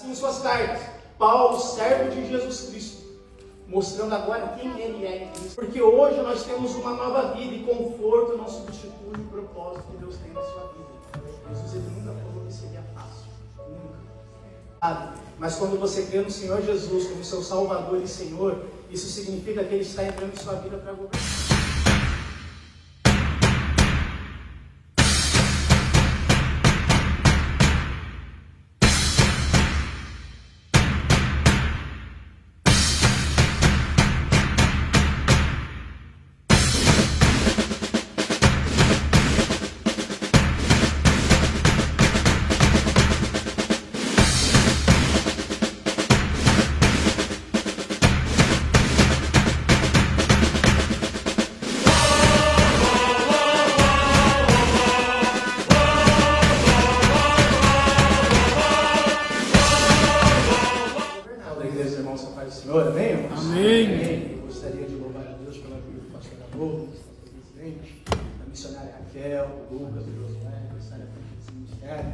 Assim, em suas cartas, Paulo, servo de Jesus Cristo, mostrando agora quem ele é em Cristo. Porque hoje nós temos uma nova vida e conforto não substitui o propósito que Deus tem na sua vida. Jesus, ele nunca falou que seria fácil. Nunca. Mas quando você crê no Senhor Jesus como seu Salvador e Senhor, isso significa que Ele está entrando em sua vida para governar. Senhor, amém? Amém. Eu gostaria de louvar a Deus pela vida do pastor Amor, do presidente, da missionária Raquel, do Lucas, do Josué, que está na frente desse ministério.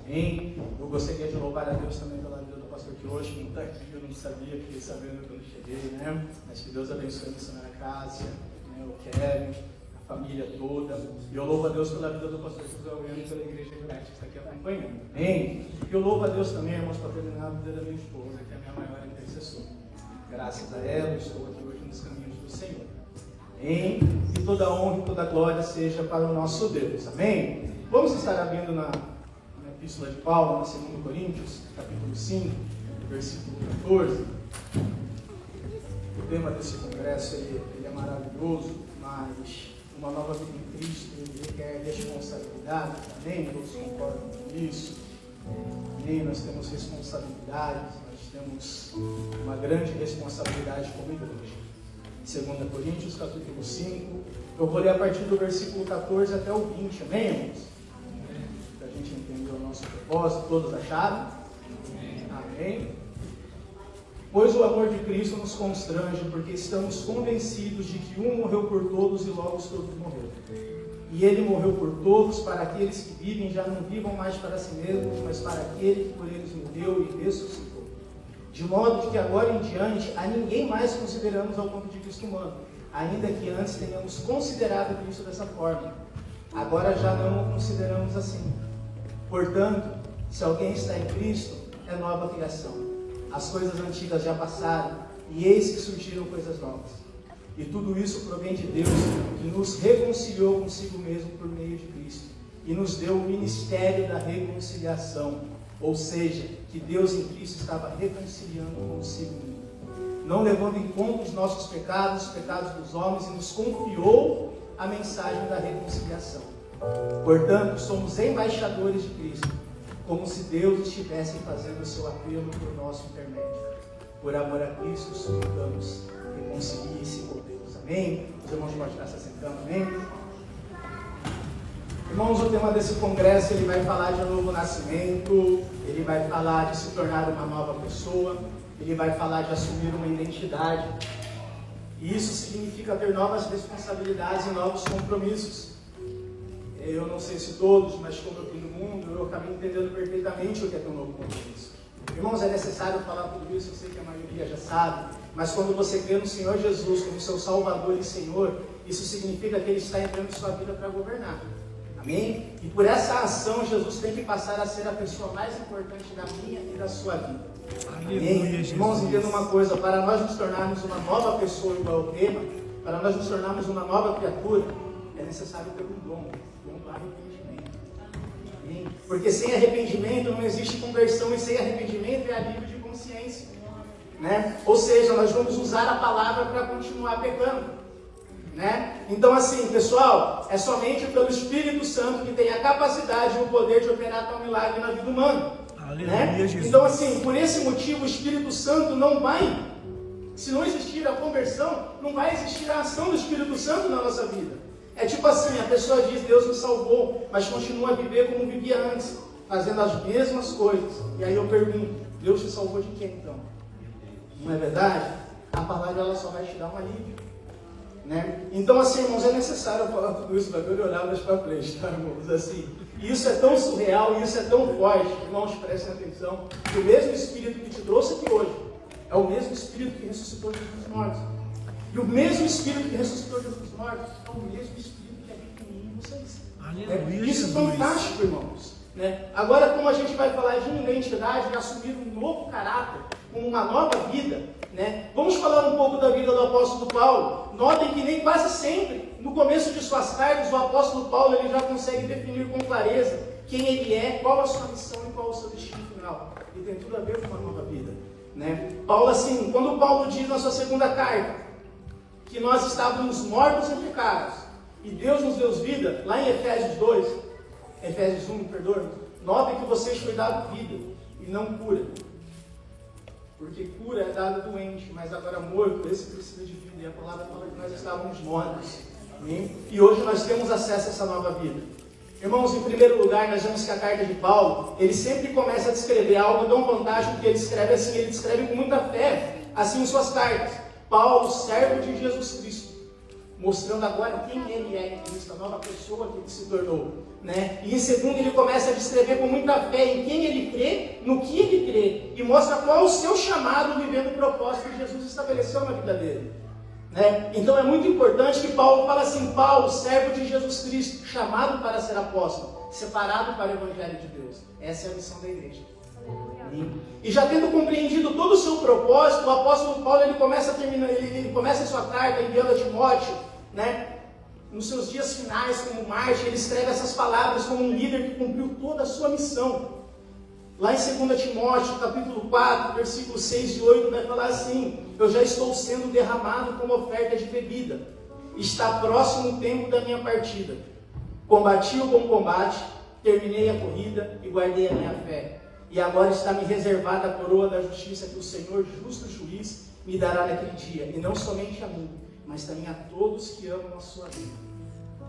Amém. Eu gostaria de louvar a Deus também pela vida do pastor Kioshi, que não está aqui, eu não sabia, fiquei sabendo quando cheguei, né? Mas que Deus abençoe a missionária Cássia, né? O Kevin, a família toda. E eu louvo a Deus pela vida do pastor José Bueno e pela igreja Unite que está aqui acompanhando. Amém. E eu louvo a Deus também, irmãos, para terminar a vida da minha esposa, que é a minha maior intercessora. Graças a ela, estou aqui hoje nos caminhos do Senhor. Amém? E toda honra e toda glória seja para o nosso Deus. Amém? Vamos estar abrindo na Epístola de Paulo, na 2 Coríntios, capítulo 5, versículo 14. O tema desse congresso ele é maravilhoso, mas uma nova vida em Cristo ele requer responsabilidade. Amém? Todos concordam com isso? Amém? Nós temos responsabilidades. Temos uma grande responsabilidade como igreja. 2 Coríntios, capítulo 5. Eu vou ler a partir do versículo 14 até o 20. Amém, irmãos? Para a gente entender o nosso propósito. Todos acharam? Amém? Pois o amor de Cristo nos constrange, porque estamos convencidos de que um morreu por todos e logo todos morreram. E ele morreu por todos, para aqueles que vivem já não vivam mais para si mesmos, mas para aquele que por eles morreu e ressuscitou. De modo que agora em diante a ninguém mais consideramos ao ponto de vista humano, ainda que antes tenhamos considerado Cristo dessa forma. Agora já não o consideramos assim. Portanto, se alguém está em Cristo, é nova criação. As coisas antigas já passaram, e eis que surgiram coisas novas. E tudo isso provém de Deus, que nos reconciliou consigo mesmo por meio de Cristo, e nos deu o ministério da reconciliação. Ou seja, que Deus em Cristo estava reconciliando consigo mesmo, não levando em conta os nossos pecados, os pecados dos homens, e nos confiou a mensagem da reconciliação. Portanto, somos embaixadores de Cristo, como se Deus estivesse fazendo o seu apelo por nosso intermédio. Por amor a Cristo, suplicamos, reconcilie-se com Deus. Amém? Os irmãos podem estar se assentando, amém? Irmãos, o tema desse congresso, ele vai falar de um novo nascimento, ele vai falar de se tornar uma nova pessoa, ele vai falar de assumir uma identidade. E isso significa ter novas responsabilidades e novos compromissos. Eu não sei se todos, mas como eu tenho no mundo, eu acabei entendendo perfeitamente o que é ter um novo compromisso. Irmãos, é necessário falar tudo isso, eu sei que a maioria já sabe, mas quando você crê no Senhor Jesus como seu Salvador e Senhor, isso significa que Ele está entrando em sua vida para governar. Amém? E por essa ação, Jesus tem que passar a ser a pessoa mais importante da minha e da sua vida. Amém? Irmãos, entendam uma coisa, para nós nos tornarmos uma nova pessoa igual ao tema, para nós nos tornarmos uma nova criatura, é necessário ter um dom do arrependimento. Amém? Porque sem arrependimento não existe conversão, e sem arrependimento é alívio de consciência. Né? Ou seja, nós vamos usar a palavra para continuar pecando. Né? Então assim, pessoal, é somente pelo Espírito Santo que tem a capacidade e o poder de operar tal milagre na vida humana. Né? Então assim, por esse motivo o Espírito Santo não vai, se não existir a conversão, não vai existir a ação do Espírito Santo na nossa vida. É tipo assim, a pessoa diz, Deus me salvou, mas continua a viver como vivia antes, fazendo as mesmas coisas. E aí eu pergunto, Deus te salvou de quê então? Não é verdade? A palavra ela só vai te dar um alívio. Né? Então assim, irmãos, é necessário falar tudo isso para eu olhar mais para frente, tá, irmãos? Assim, E isso é tão surreal, e isso é tão forte, irmãos, prestem atenção, que o mesmo Espírito que te trouxe aqui hoje é o mesmo Espírito que ressuscitou Jesus dos mortos. E o mesmo Espírito que ressuscitou Jesus dos mortos é o mesmo Espírito que habita em mim e vocês. Isso é fantástico, irmãos. Agora, como a gente vai falar de identidade e assumir um novo caráter, uma nova vida, vamos falar um pouco da vida do apóstolo Paulo. Notem que nem quase sempre, no começo de suas cartas, o apóstolo Paulo ele já consegue definir com clareza quem ele é, qual a sua missão e qual o seu destino final. E tem tudo a ver com uma nova vida. Paulo, assim, quando Paulo diz na sua segunda carta que nós estávamos mortos em pecados e Deus nos deu vida, lá em Efésios 1, perdoe, notem que vocês foi dado vida e não cura. Porque cura é dada doente, mas agora morto, esse precisa de vida. E a palavra fala que nós estávamos mortos. Amém? E hoje nós temos acesso a essa nova vida. Irmãos, em primeiro lugar, nós vemos que a carta de Paulo, ele sempre começa a descrever algo tão fantástico que ele escreve assim, ele descreve com muita fé, assim em suas cartas. Paulo, servo de Jesus Cristo, mostrando agora quem ele é em Cristo, a nova pessoa que ele se tornou. E em segundo, ele começa a descrever com muita fé em quem ele crê, no que ele crê, e mostra qual o seu chamado vivendo o propósito que Jesus estabeleceu na vida dele. Então é muito importante que Paulo fala assim: Paulo, servo de Jesus Cristo, chamado para ser apóstolo, separado para o Evangelho de Deus. Essa é a missão da igreja. E já tendo compreendido todo o seu propósito, o apóstolo Paulo ele começa a sua carta enviando a Timóteo, nos seus dias finais como mártir, ele escreve essas palavras como um líder que cumpriu toda a sua missão. Lá em 2 Timóteo, capítulo 4, versículos 6 e 8, vai falar assim: eu já estou sendo derramado como oferta de bebida. Está próximo o tempo da minha partida. Combati o bom combate, terminei a corrida e guardei a minha fé. E agora está me reservada a coroa da justiça que o Senhor, justo juiz, me dará naquele dia. E não somente a mim, mas também a todos que amam a sua vida.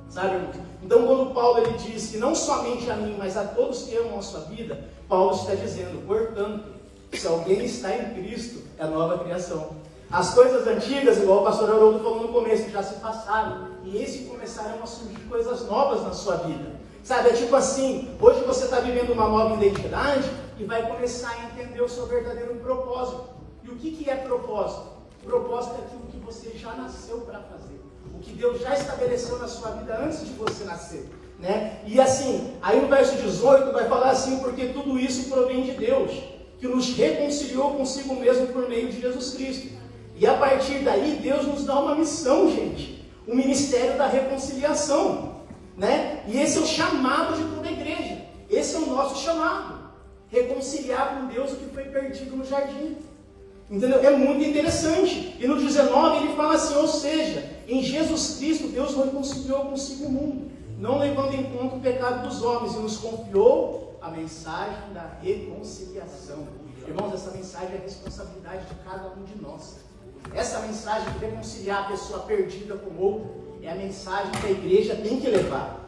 Sabe, irmãos? Então, quando Paulo ele diz que não somente a mim, mas a todos que amam a sua vida, Paulo está dizendo: portanto, se alguém está em Cristo, é nova criação. As coisas antigas, igual o pastor Haroldo falou no começo, já se passaram. E eis que começarão a surgir coisas novas na sua vida. Sabe, é tipo assim, hoje você está vivendo uma nova identidade e vai começar a entender o seu verdadeiro propósito. E o que é propósito? Propósito é aquilo que você já nasceu para fazer. O que Deus já estabeleceu na sua vida antes de você nascer. E assim, aí no verso 18 vai falar assim: porque tudo isso provém de Deus, que nos reconciliou consigo mesmo por meio de Jesus Cristo. E a partir daí, Deus nos dá uma missão, gente. O ministério da reconciliação. E esse é o chamado de toda a igreja. Esse é o nosso chamado. Reconciliar com Deus o que foi perdido no jardim. Entendeu? É muito interessante. E no 19 ele fala assim: ou seja, em Jesus Cristo Deus reconciliou consigo o mundo, não levando em conta o pecado dos homens, e nos confiou a mensagem da reconciliação. Irmãos, essa mensagem é a responsabilidade de cada um de nós. Essa mensagem de reconciliar a pessoa perdida com o outro é a mensagem que a igreja tem que levar.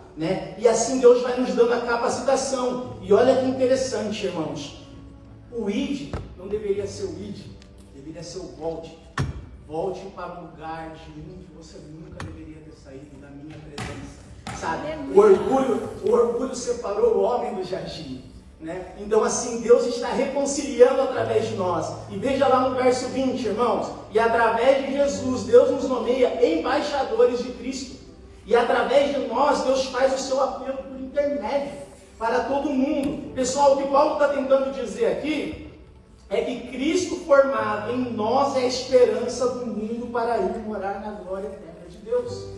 E assim Deus vai nos dando a capacitação. E olha que interessante, irmãos. O id não deveria ser o id, deveria ser o volte. Volte para o lugar de onde você nunca deveria ter saído, da minha presença. Sabe? O orgulho separou o homem do jardim. Então assim, Deus está reconciliando através de nós. E veja lá no verso 20, irmãos: e através de Jesus, Deus nos nomeia embaixadores de Cristo. E através de nós, Deus faz o seu apelo por intermédio para todo mundo. Pessoal, o que Paulo está tentando dizer aqui é que Cristo formado em nós é a esperança do mundo para ir morar na glória eterna de Deus.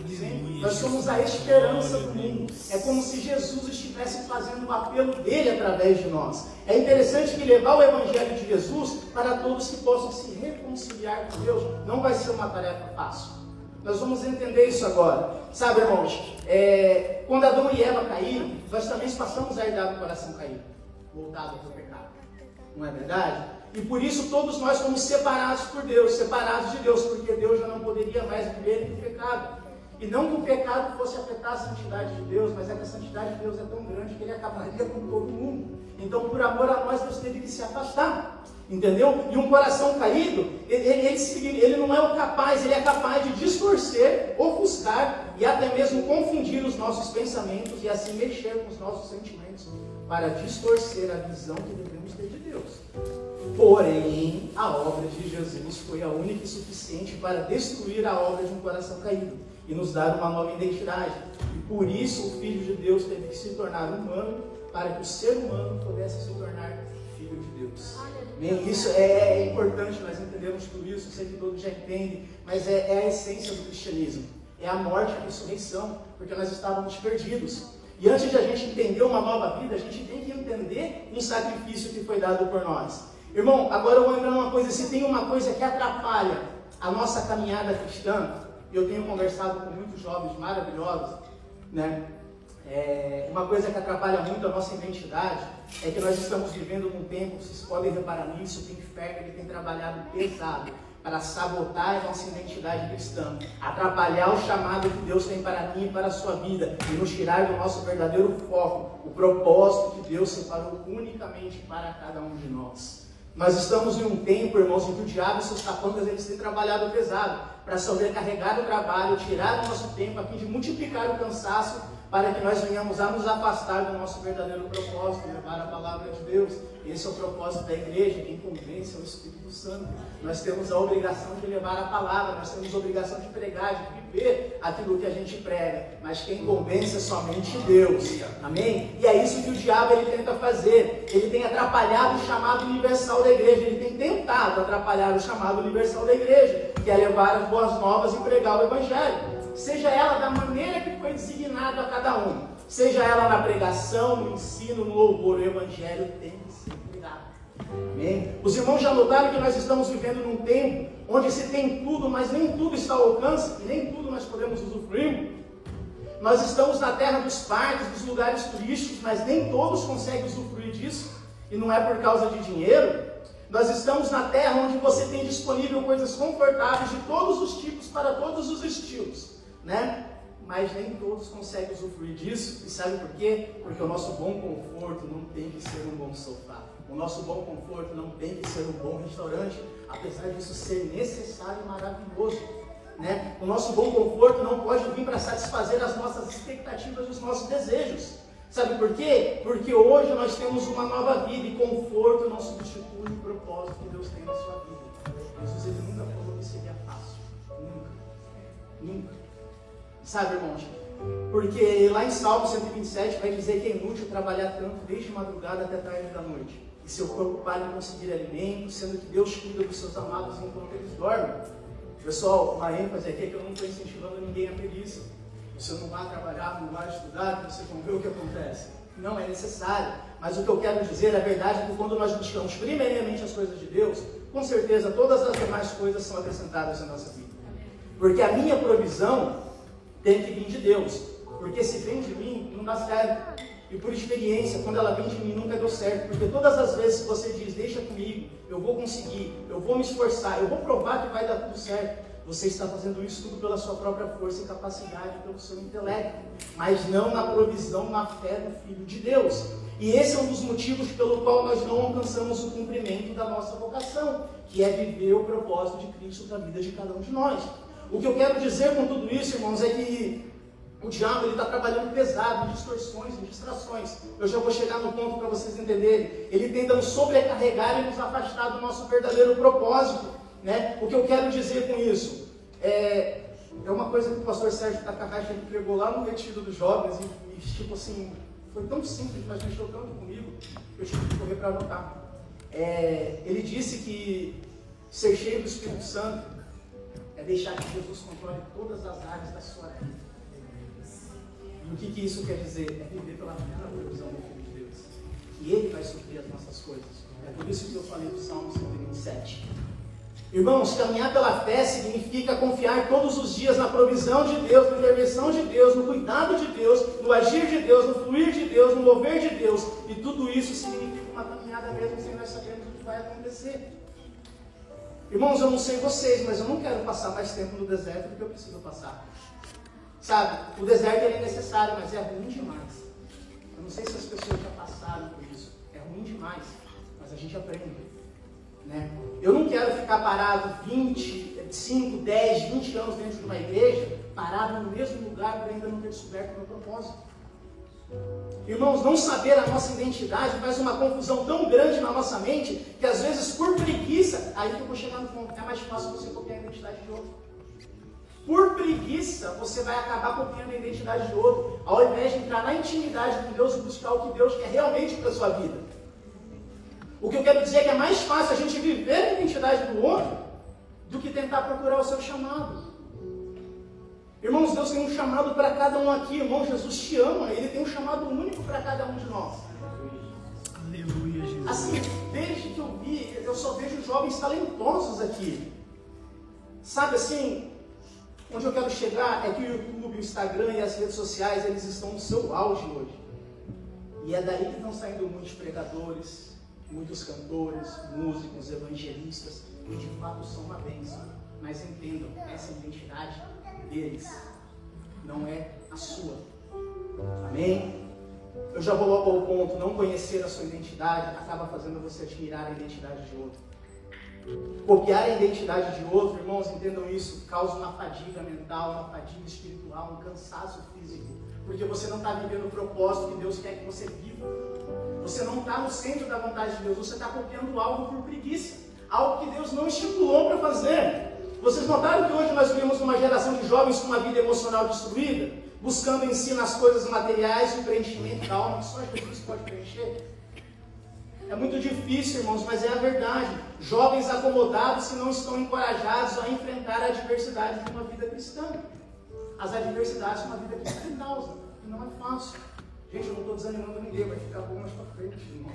Sim, nós somos a esperança do mundo. É como se Jesus estivesse fazendo o apelo dele através de nós. É interessante que levar o Evangelho de Jesus para todos que possam se reconciliar com Deus não vai ser uma tarefa fácil. Nós vamos entender isso agora. Sabe, irmãos, quando Adão e Eva caíram, nós também passamos a herdar do coração caído, voltado para o pecado. Não é verdade? E por isso todos nós fomos separados por Deus, separados de Deus, porque Deus já não poderia mais viver em pecado. E não que o pecado fosse afetar a santidade de Deus, mas é que a santidade de Deus é tão grande que ele acabaria com todo mundo. Então, por amor a nós, Deus teve que se afastar. Entendeu? E um coração caído, ele não é o capaz, ele é capaz de distorcer, ofuscar e até mesmo confundir os nossos pensamentos e assim mexer com os nossos sentimentos para distorcer a visão que devemos ter de Deus. Porém, a obra de Jesus foi a única e suficiente para destruir a obra de um coração caído e nos dar uma nova identidade. E por isso o Filho de Deus teve que se tornar humano para que o ser humano pudesse se tornar Filho de Deus. Bem, isso é importante, nós entendemos tudo isso, eu sei que todos já entendem, mas é a essência do cristianismo. É a morte e a ressurreição, porque nós estávamos perdidos. E antes de a gente entender uma nova vida, a gente tem que entender um sacrifício que foi dado por nós. Irmão, agora eu vou lembrar uma coisa, se tem uma coisa que atrapalha a nossa caminhada cristã, eu tenho conversado com muitos jovens maravilhosos, né? Uma coisa que atrapalha muito a nossa identidade é que nós estamos vivendo num tempo, vocês podem reparar nisso, que o inferno ele tem trabalhado pesado para sabotar a nossa identidade cristã, atrapalhar o chamado que Deus tem para mim e para a sua vida e nos tirar do nosso verdadeiro foco, o propósito que Deus separou unicamente para cada um de nós. Nós estamos em um tempo, irmãos, em que o diabo e seus capangas eles têm trabalhado pesado para sobrecarregar o trabalho, tirar do nosso tempo, a fim de multiplicar o cansaço, para que nós venhamos a nos afastar do nosso verdadeiro propósito, levar a palavra de Deus. Esse é o propósito da igreja, quem convence é o Espírito Santo. Nós temos a obrigação de levar a palavra, nós temos a obrigação de pregar, de viver aquilo que a gente prega, mas quem convence é somente Deus. Amém? E é isso que o diabo ele tenta fazer. Ele tem atrapalhado o chamado universal da igreja, ele tem tentado atrapalhar o chamado universal da igreja, que é levar as boas novas e pregar o evangelho. Seja ela da maneira que foi designado a cada um, seja ela na pregação, no ensino, no louvor, o evangelho tem que ser pregado. Amém? Os irmãos já notaram que nós estamos vivendo num tempo onde se tem tudo, mas nem tudo está ao alcance, e nem tudo nós podemos usufruir. Nós estamos na terra dos parques, dos lugares turísticos, mas nem todos conseguem usufruir disso, e não é por causa de dinheiro. Nós estamos na terra onde você tem disponível coisas confortáveis de todos os tipos, para todos os estilos, né? Mas nem todos conseguem usufruir disso. E sabe por quê? Porque o nosso bom conforto não tem que ser um bom sofá. O nosso bom conforto não tem que ser um bom restaurante, apesar disso ser necessário e maravilhoso, né? O nosso bom conforto não pode vir para satisfazer as nossas expectativas e os nossos desejos. Sabe por quê? Porque hoje nós temos uma nova vida e conforto não substitui o propósito que Deus tem na sua vida. Jesus ele nunca falou que seria fácil. Nunca. Nunca. Sabe, irmãos? Porque lá em Salmo 127 vai dizer que é inútil trabalhar tanto desde madrugada até tarde da noite. E se preocupar em conseguir alimento, sendo que Deus cuida dos seus amados enquanto eles dormem. Pessoal, uma ênfase aqui é que eu não estou incentivando ninguém a preguiça. Você não vai trabalhar, não vai estudar, você vai ver o que acontece. Não é necessário. Mas o que eu quero dizer, a verdade é que quando nós buscamos primeiramente as coisas de Deus, com certeza todas as demais coisas são acrescentadas na nossa vida. Porque a minha provisão tem que vir de Deus. Porque se vem de mim, não dá certo. E por experiência, quando ela vem de mim, nunca deu certo. Porque todas as vezes que você diz, deixa comigo, eu vou conseguir, eu vou me esforçar, eu vou provar que vai dar tudo certo, você está fazendo isso tudo pela sua própria força e capacidade, pelo seu intelecto, mas não na provisão, na fé do Filho de Deus. E esse é um dos motivos pelo qual nós não alcançamos o cumprimento da nossa vocação, que é viver o propósito de Cristo na vida de cada um de nós. O que eu quero dizer com tudo isso, irmãos, é que o diabo está trabalhando pesado em distorções, em distrações. Eu já vou chegar no ponto para vocês entenderem. Ele tenta nos sobrecarregar e nos afastar do nosso verdadeiro propósito. Né? O que eu quero dizer com isso é uma coisa que o pastor Sérgio Takahashi pregou lá no retiro dos jovens e tipo assim, foi tão simples, mas mexeu tanto comigo que eu tive que correr para anotar. Ele disse que ser cheio do Espírito Santo é deixar que Jesus controle todas as áreas da sua vida. E o que isso quer dizer? É viver pela plena provisão do Filho de Deus. Que Ele vai suprir as nossas coisas. É por isso que eu falei do Salmo 127. Irmãos, caminhar pela fé significa confiar todos os dias na provisão de Deus, na intervenção de Deus, no cuidado de Deus, no agir de Deus, no fluir de Deus, no mover de Deus. E tudo isso significa uma caminhada mesmo sem nós sabermos o que vai acontecer. Irmãos, eu não sei vocês, mas eu não quero passar mais tempo no deserto do que eu preciso passar. Sabe, o deserto ele é necessário, mas é ruim demais. Eu não sei se as pessoas já passaram por isso. É ruim demais, mas a gente aprende. Né? Eu não quero ficar parado 5, 10, 20 anos dentro de uma igreja, parado no mesmo lugar por ainda não ter descoberto o meu propósito. Irmãos, não saber a nossa identidade faz uma confusão tão grande na nossa mente, que às vezes por preguiça, aí que eu vou chegar no ponto, é mais fácil você copiar a identidade de outro. Por preguiça, você vai acabar copiando a identidade de outro, ao invés de entrar na intimidade com Deus e buscar o que Deus quer realmente para a sua vida. O que eu quero dizer é que é mais fácil a gente viver a identidade do outro do que tentar procurar o seu chamado. Irmãos, Deus tem um chamado para cada um aqui. Irmão, Jesus te ama. Ele tem um chamado único para cada um de nós. Aleluia, Jesus. Assim, desde que eu vi, eu só vejo jovens talentosos aqui. Sabe assim, onde eu quero chegar é que o YouTube, o Instagram e as redes sociais, eles estão no seu auge hoje. E é daí que estão saindo muitos pregadores, muitos cantores, músicos, evangelistas, que de fato são uma bênção. Mas entendam, essa identidade deles não é a sua. Amém? Eu já vou logo ao ponto. Não conhecer a sua identidade acaba fazendo você admirar a identidade de outro. Copiar a identidade de outro, irmãos, entendam isso, causa uma fadiga mental, uma fadiga espiritual, um cansaço físico, porque você não está vivendo o propósito que Deus quer que você viva. Você não está no centro da vontade de Deus, você está copiando algo por preguiça, algo que Deus não estipulou para fazer. Vocês notaram que hoje nós vivemos uma geração de jovens com uma vida emocional destruída, buscando em si nas coisas materiais o preenchimento da alma que só Jesus pode preencher? É muito difícil, irmãos, mas é a verdade. Jovens acomodados que não estão encorajados a enfrentar a adversidade de uma vida cristã. As adversidades que uma vida cristã causa, e não é fácil. Gente, eu não estou desanimando ninguém, vai ficar bom mais para frente, irmão.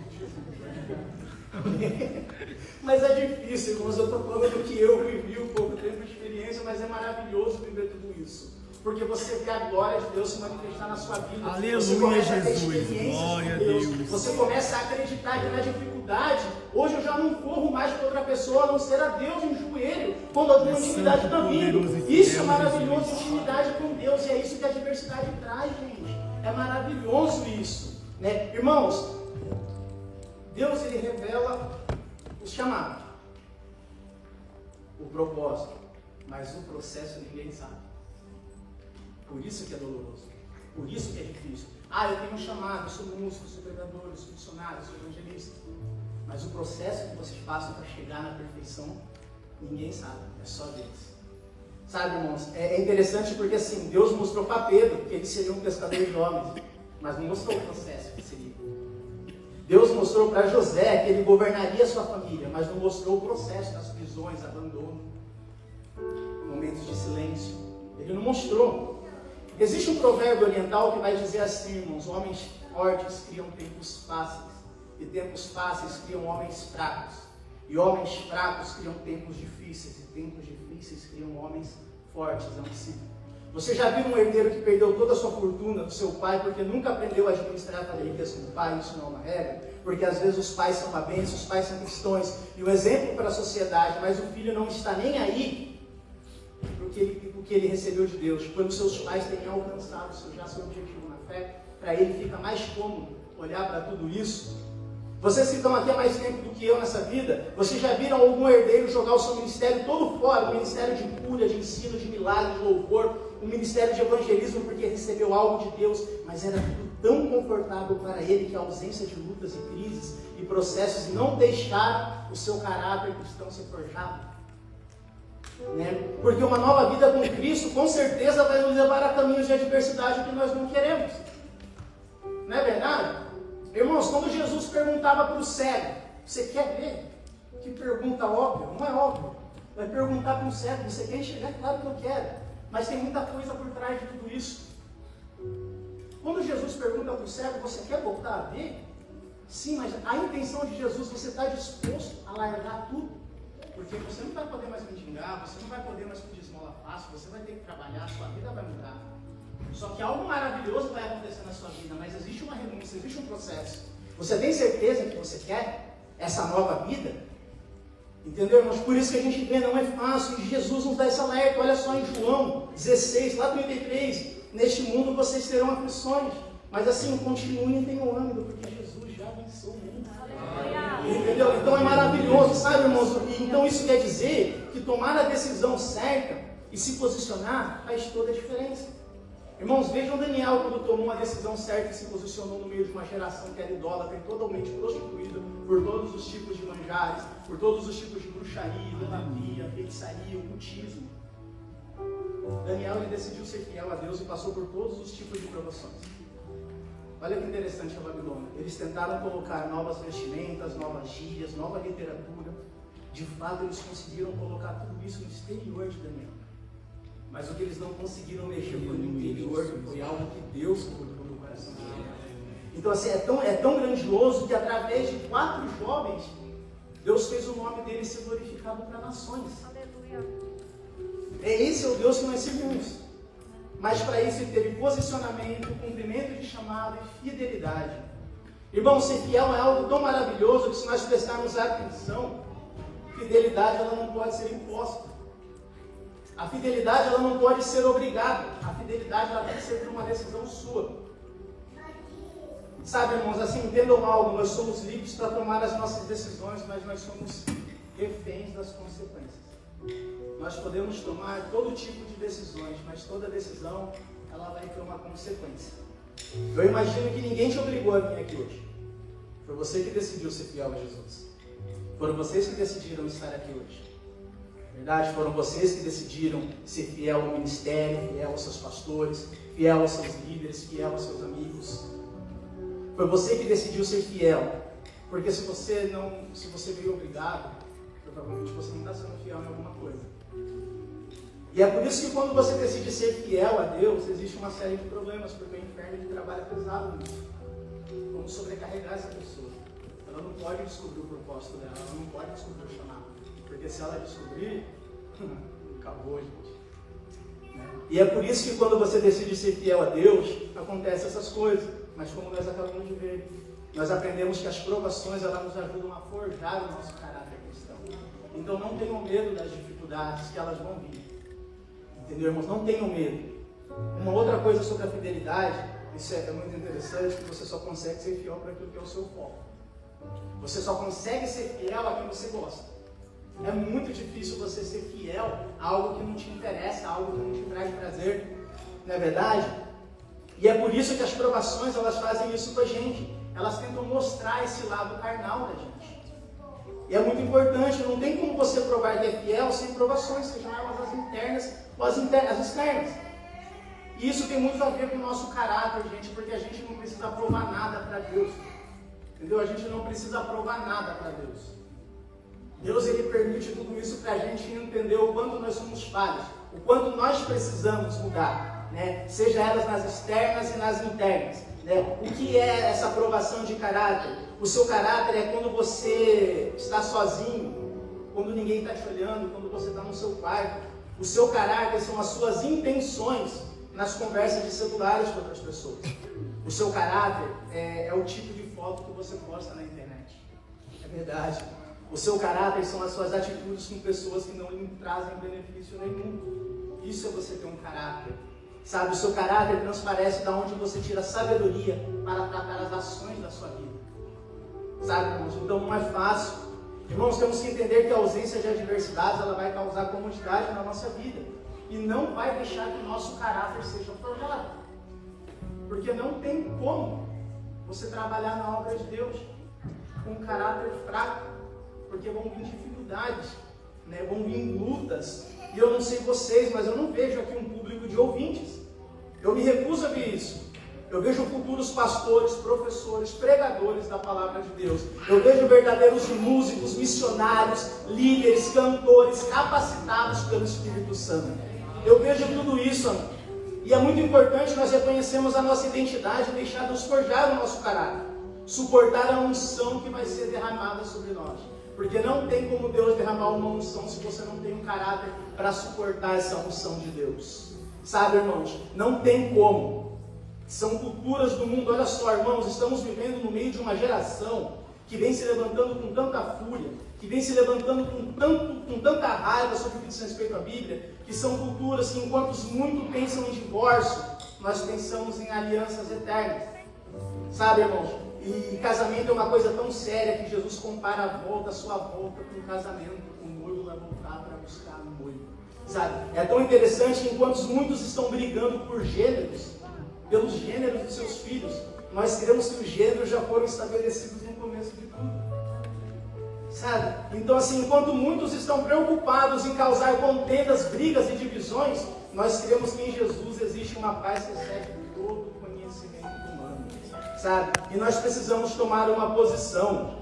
Mas é difícil, irmãos, eu estou falando que eu vivi um pouco tempo de experiência, mas é maravilhoso viver tudo isso. Porque você vê a glória de Deus se manifestar na sua vida. Aleluia, você começa Jesus. A ter experiências Glória com Deus. a Deus. Você começa a acreditar que na dificuldade, hoje eu já não corro mais para outra pessoa, a não ser a Deus em joelho, quando alguma intimidade está vindo. Isso é maravilhoso, intimidade com Deus, e é isso que a diversidade traz, gente. É maravilhoso isso. Né? Irmãos, Deus ele revela o chamado, o propósito, mas o processo ninguém sabe. Por isso que é doloroso, por isso que é difícil. Eu tenho um chamado, eu sou músico, sou pregador, eu sou missionário, eu sou evangelista. Mas o processo que vocês passam para chegar na perfeição, ninguém sabe, é só Deus. Sabe, irmãos, é interessante porque assim, Deus mostrou para Pedro que ele seria um pescador de homens, mas não mostrou o processo que seria. Deus mostrou para José que ele governaria a sua família, mas não mostrou o processo das prisões, abandono, momentos de silêncio. Ele não mostrou. Existe um provérbio oriental que vai dizer assim, irmãos: homens fortes criam tempos fáceis, e tempos fáceis criam homens fracos, e homens fracos criam tempos difíceis, e tempos difíceis criam homens fortes. É um ciclo. Você já viu um herdeiro que perdeu toda a sua fortuna do seu pai porque nunca aprendeu a administrar a riqueza com o pai? Isso não é uma regra, porque às vezes os pais são uma bênção, os pais são cristãos e o exemplo para a sociedade, mas o filho não está nem aí porque ele recebeu de Deus. Quando seus pais têm alcançado já seu objetivo na fé, para ele fica mais cômodo olhar para tudo isso. Vocês que estão aqui há mais tempo do que eu nessa vida, vocês já viram algum herdeiro jogar o seu ministério todo fora? O ministério de cura, de ensino, de milagre, de louvor, o ministério de evangelismo, porque recebeu algo de Deus, mas era tudo tão confortável para ele que a ausência de lutas e crises e processos não deixaram o seu caráter cristão ser forjado. Né? Porque uma nova vida com Cristo com certeza vai nos levar a caminhos de adversidade que nós não queremos. Não é verdade? Irmãos, quando Jesus perguntava para o cego: você quer ver? Que pergunta óbvia? Não é óbvio. Vai perguntar para o cego: você quer enxergar? Claro que eu quero. Mas tem muita coisa por trás de tudo isso. Quando Jesus pergunta para o cego: você quer voltar a ver? Sim, mas a intenção de Jesus, você está disposto a largar tudo? Porque você não vai poder mais mendigar, você não vai poder mais pedir esmola fácil, você vai ter que trabalhar, sua vida vai mudar. Só que algo maravilhoso vai acontecer na sua vida, mas existe uma renúncia, existe um processo. Você tem certeza que você quer essa nova vida? Entendeu, irmãos? Por isso que a gente vê, não é fácil, e Jesus nos dá esse alerta. Olha só em João 16, lá 33, neste mundo vocês terão aflições, mas assim, continuem e tenham ânimo, porque Jesus já venceu o mundo. Entendeu? Então é maravilhoso, sabe, irmão? irmãos? Então isso quer dizer que tomar a decisão certa e se posicionar faz toda a diferença. Irmãos, vejam Daniel quando tomou uma decisão certa e se posicionou no meio de uma geração que era idólatra e totalmente prostituída por todos os tipos de manjares, por todos os tipos de bruxaria, idolatria, feitiçaria, ocultismo. Daniel ele decidiu ser fiel a Deus e passou por todos os tipos de provações. Olha que interessante a Babilônia. Eles tentaram colocar novas vestimentas, novas gírias, nova literatura. De fato, eles conseguiram colocar tudo isso no exterior de Daniel. Mas o que eles não conseguiram mexer foi no interior, que foi algo que Deus colocou no coração dele. Então, assim, é tão grandioso que através de 4 jovens, Deus fez o nome deles ser glorificado para nações. Aleluia. Esse é o Deus que nós servimos. Mas para isso ele teve posicionamento, cumprimento de chamado e fidelidade. Irmão, ser fiel é algo tão maravilhoso que se nós prestarmos atenção, fidelidade ela não pode ser imposta. A fidelidade ela não pode ser obrigada. A fidelidade ela tem que ser por uma decisão sua. Sabe, irmãos, assim, entendam algo, nós somos livres para tomar as nossas decisões, mas nós somos reféns das consequências. Nós podemos tomar todo tipo de decisões, mas toda decisão ela vai ter uma consequência. Eu imagino que ninguém te obrigou a vir aqui hoje. Foi você que decidiu ser fiel a Jesus. Foram vocês que decidiram estar aqui hoje. Verdade? Foram vocês que decidiram ser fiel ao ministério, fiel aos seus pastores, fiel aos seus líderes, fiel aos seus amigos. Foi você que decidiu ser fiel. Porque se você veio obrigado, provavelmente você não está sendo fiel em alguma coisa. E é por isso que quando você decide ser fiel a Deus, existe uma série de problemas, porque o inferno ele trabalha pesado nisso. Vamos sobrecarregar essa pessoa. Ela não pode descobrir o propósito dela, ela não pode descobrir o chamado. Porque se ela descobrir, acabou, gente. E é por isso que quando você decide ser fiel a Deus, acontecem essas coisas. Mas como nós acabamos de ver, nós aprendemos que as provações elas nos ajudam a forjar o nosso caráter cristão. Então não tenham medo das dificuldades que elas vão vir. Entendeu, irmãos? Não tenham medo. Uma outra coisa sobre a fidelidade, isso é muito interessante, que você só consegue ser fiel para aquilo que é o seu foco. Você só consegue ser fiel a quem você gosta. É muito difícil você ser fiel a algo que não te interessa, a algo que não te traz prazer. Não é verdade? E é por isso que as provações, elas fazem isso com a gente. Elas tentam mostrar esse lado carnal da gente. E é muito importante, não tem como você provar que é fiel sem provações, sejam elas as internas ou as externas. E isso tem muito a ver com o nosso caráter, gente, porque a gente não precisa provar nada para Deus. Entendeu? A gente não precisa provar nada para Deus. Deus ele permite tudo isso para a gente entender o quanto nós somos falhos, o quanto nós precisamos mudar, né? Seja elas nas externas e nas internas. Né? O que é essa aprovação de caráter? O seu caráter é quando você está sozinho, quando ninguém está te olhando, quando você está no seu quarto. O seu caráter são as suas intenções nas conversas de celulares com outras pessoas. O seu caráter é o tipo de foto que você posta na internet. É verdade. O seu caráter são as suas atitudes com pessoas que não lhe trazem benefício nenhum. Isso é você ter um caráter. Sabe, o seu caráter transparece da onde você tira sabedoria para tratar as ações da sua vida. Sabe, irmãos? Então não é fácil. Irmãos, temos que entender que a ausência de adversidades ela vai causar comodidade na nossa vida. E não vai deixar que o nosso caráter seja forjado. Porque não tem como você trabalhar na obra de Deus com um caráter fraco. Porque vão vir dificuldades, né? Vão vir lutas. E eu não sei vocês, mas eu não vejo aqui um público de ouvintes. Eu me recuso a ver isso. Eu vejo futuros pastores, professores, pregadores da palavra de Deus. Eu vejo verdadeiros músicos, missionários, líderes, cantores, capacitados pelo Espírito Santo. Eu vejo tudo isso, amor. E é muito importante nós reconhecermos a nossa identidade e deixar Deus forjar o nosso caráter. Suportar a unção que vai ser derramada sobre nós. Porque não tem como Deus derramar uma unção se você não tem um caráter para suportar essa unção de Deus. Sabe, irmãos? Não tem como. São culturas do mundo. Olha só, irmãos, estamos vivendo no meio de uma geração que vem se levantando com tanta fúria, que vem se levantando com tanta raiva sobre o que diz respeito à Bíblia, que são culturas que, enquanto muito pensam em divórcio, nós pensamos em alianças eternas. Sabe, irmãos? E casamento é uma coisa tão séria que Jesus compara a sua volta com o casamento. O noivo vai voltar para buscar o noivo. Sabe? É tão interessante que enquanto muitos estão brigando por gêneros, pelos gêneros dos seus filhos, nós cremos que os gêneros já foram estabelecidos no começo de tudo. Sabe? Então assim, enquanto muitos estão preocupados em causar contendas, brigas e divisões, nós cremos que em Jesus existe uma paz que excede todo o conhecimento humano. Sabe? E nós precisamos tomar uma posição.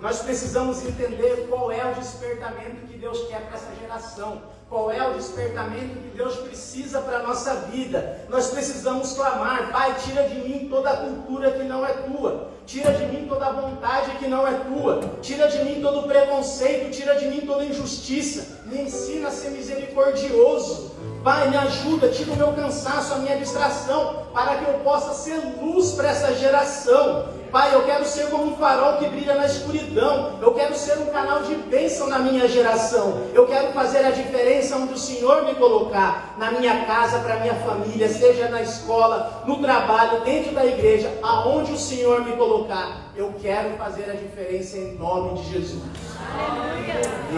Nós precisamos entender qual é o despertamento que Deus quer para essa geração. Qual é o despertamento que Deus precisa para a nossa vida. Nós precisamos clamar: Pai, tira de mim toda a cultura que não é tua. Tira de mim toda a vontade que não é tua. Tira de mim todo o preconceito. Tira de mim toda a injustiça. Me ensina a ser misericordioso. Pai, me ajuda, tira o meu cansaço, a minha distração, para que eu possa ser luz para essa geração. Pai, eu quero ser como um farol que brilha na escuridão. Eu quero ser um canal de bênção na minha geração. Eu quero fazer a diferença onde o Senhor me colocar. Na minha casa, para a minha família, seja na escola, no trabalho, dentro da igreja, aonde o Senhor me colocar. Eu quero fazer a diferença em nome de Jesus.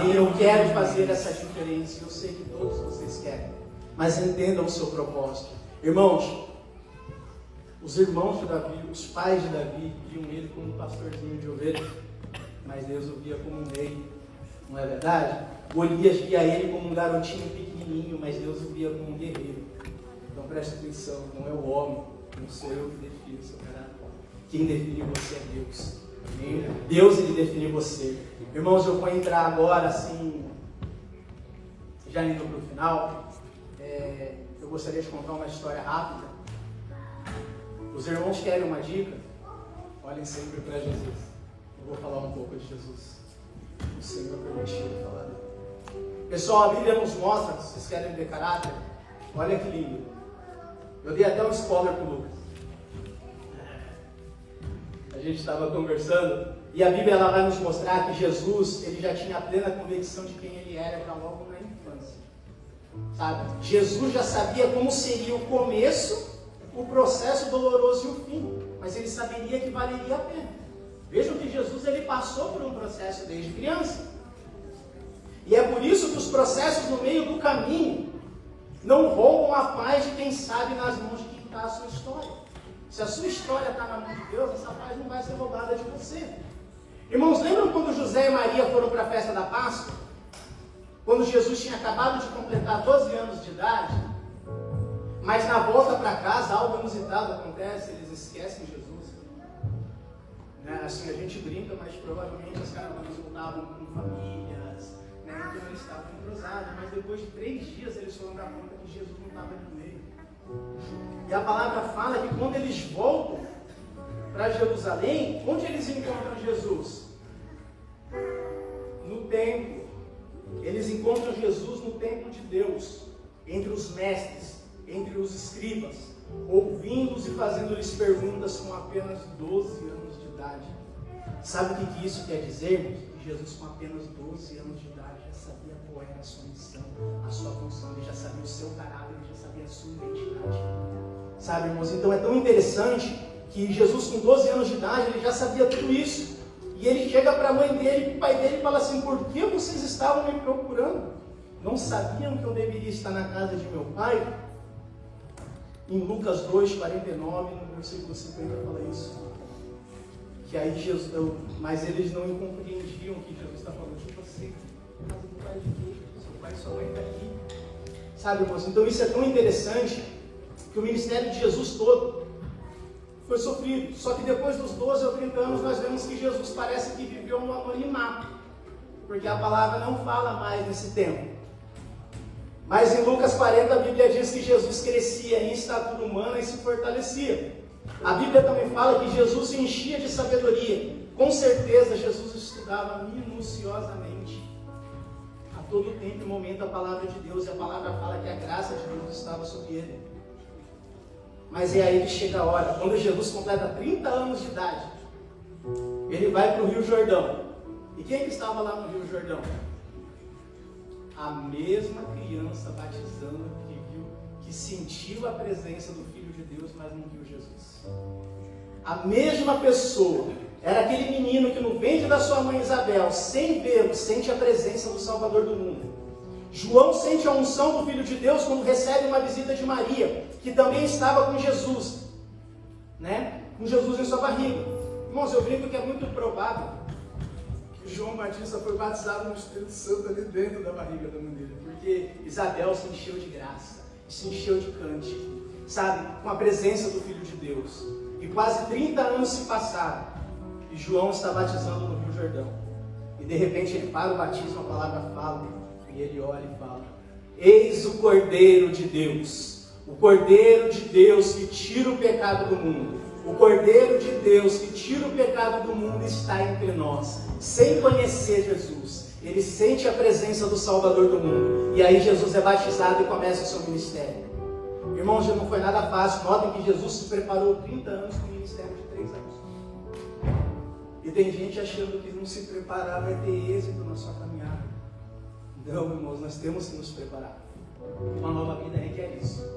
E eu quero fazer essa diferença. Eu sei que todos vocês querem. Mas entendam o seu propósito. Irmãos, os irmãos de Davi, os pais de Davi, viam ele como um pastorzinho de ovelhas, mas Deus o via como um rei, não é verdade? Golias via ele como um garotinho pequenininho, mas Deus o via como um guerreiro. Então preste atenção, não é o homem, não sou eu que defino o seu caráter. Quem define você é Deus. Amém? Deus, ele define você. Irmãos, eu vou entrar agora assim, já indo para o final. Eu gostaria de contar uma história rápida. Os irmãos querem uma dica? Olhem sempre para Jesus. Eu vou falar um pouco de Jesus. O Senhor permitiu eu falar dele. Pessoal, a Bíblia nos mostra, se vocês querem ver caráter, olha que lindo. Eu dei até um spoiler para o Lucas. A gente estava conversando e a Bíblia ela vai nos mostrar que Jesus ele já tinha a plena convicção de quem ele era já logo na infância. Sabe? Jesus já sabia como seria o começo, o processo doloroso e o fim, mas ele saberia que valeria a pena. Vejam que Jesus ele passou por um processo desde criança. E é por isso que os processos no meio do caminho não roubam a paz de quem sabe nas mãos de quem está a sua história. Se a sua história está na mão de Deus, essa paz não vai ser roubada de você. Irmãos, lembram quando José e Maria foram para a festa da Páscoa? Quando Jesus tinha acabado de completar 12 anos de idade, mas na volta para casa algo inusitado acontece, eles esquecem Jesus. Assim a gente brinca, mas provavelmente as caravanas voltavam com famílias, então eles estavam entrosados, mas depois de 3 dias eles foram dar conta que Jesus não estava ali no meio. E a palavra fala que quando eles voltam para Jerusalém, onde eles encontram Jesus? No templo. Eles encontram Jesus no templo de Deus, entre os mestres, entre os escribas, ouvindo-os e fazendo-lhes perguntas com apenas 12 anos de idade. Sabe o que isso quer dizer? Que Jesus com apenas 12 anos de idade já sabia qual era a sua missão, a sua função, ele já sabia o seu caráter, ele já sabia a sua identidade. Sabe, irmãos? Então é tão interessante que Jesus com 12 anos de idade, ele já sabia tudo isso. E ele chega para a mãe dele e para o pai dele e fala assim: por que vocês estavam me procurando? Não sabiam que eu deveria estar na casa de meu pai? Em Lucas 2:49, no versículo 50 fala isso. Que aí Jesus, mas eles não compreendiam que Jesus está falando de você. Na casa do pai de quem? Seu pai e sua mãe estão aqui. Sabe, irmãos? Então isso é tão interessante que o ministério de Jesus todo foi sofrido. Só que depois dos 12 ou 30 anos nós vemos que Jesus parece que viveu no anonimato, porque a palavra não fala mais nesse tempo. Mas em Lucas 40 a Bíblia diz que Jesus crescia em estatura humana e se fortalecia. A Bíblia também fala que Jesus se enchia de sabedoria. Com certeza Jesus estudava minuciosamente a todo tempo e momento a palavra de Deus, e a palavra fala que a graça de Deus estava sobre ele. Mas é aí que chega a hora, quando Jesus completa 30 anos de idade, ele vai para o Rio Jordão. E quem que estava lá no Rio Jordão? A mesma criança batizando que sentiu a presença do Filho de Deus, mas não viu Jesus. A mesma pessoa. Era aquele menino que no ventre da sua mãe Isabel, sem vê-lo, sente a presença do Salvador do mundo. João sente a unção do Filho de Deus quando recebe uma visita de Maria, que também estava com Jesus, com Jesus em sua barriga. Irmãos, eu brinco que é muito provável que João Batista foi batizado no Espírito Santo ali dentro da barriga da mãe dele, porque Isabel se encheu de graça, se encheu de cântico, com a presença do Filho de Deus. E quase 30 anos se passaram, e João está batizando no Rio Jordão. E de repente ele para o batismo, a palavra fala, e ele olha e fala: eis o Cordeiro de Deus, o Cordeiro de Deus que tira o pecado do mundo. O Cordeiro de Deus que tira o pecado do mundo está entre nós. Sem conhecer Jesus, ele sente a presença do Salvador do mundo. E aí Jesus é batizado e começa o seu ministério. Irmãos, já não foi nada fácil. Notem que Jesus se preparou 30 anos com o ministério de 3 anos. E tem gente achando que não se preparar vai ter êxito na sua caminhada. Não, irmãos, nós temos que nos preparar. Uma nova vida requer isso.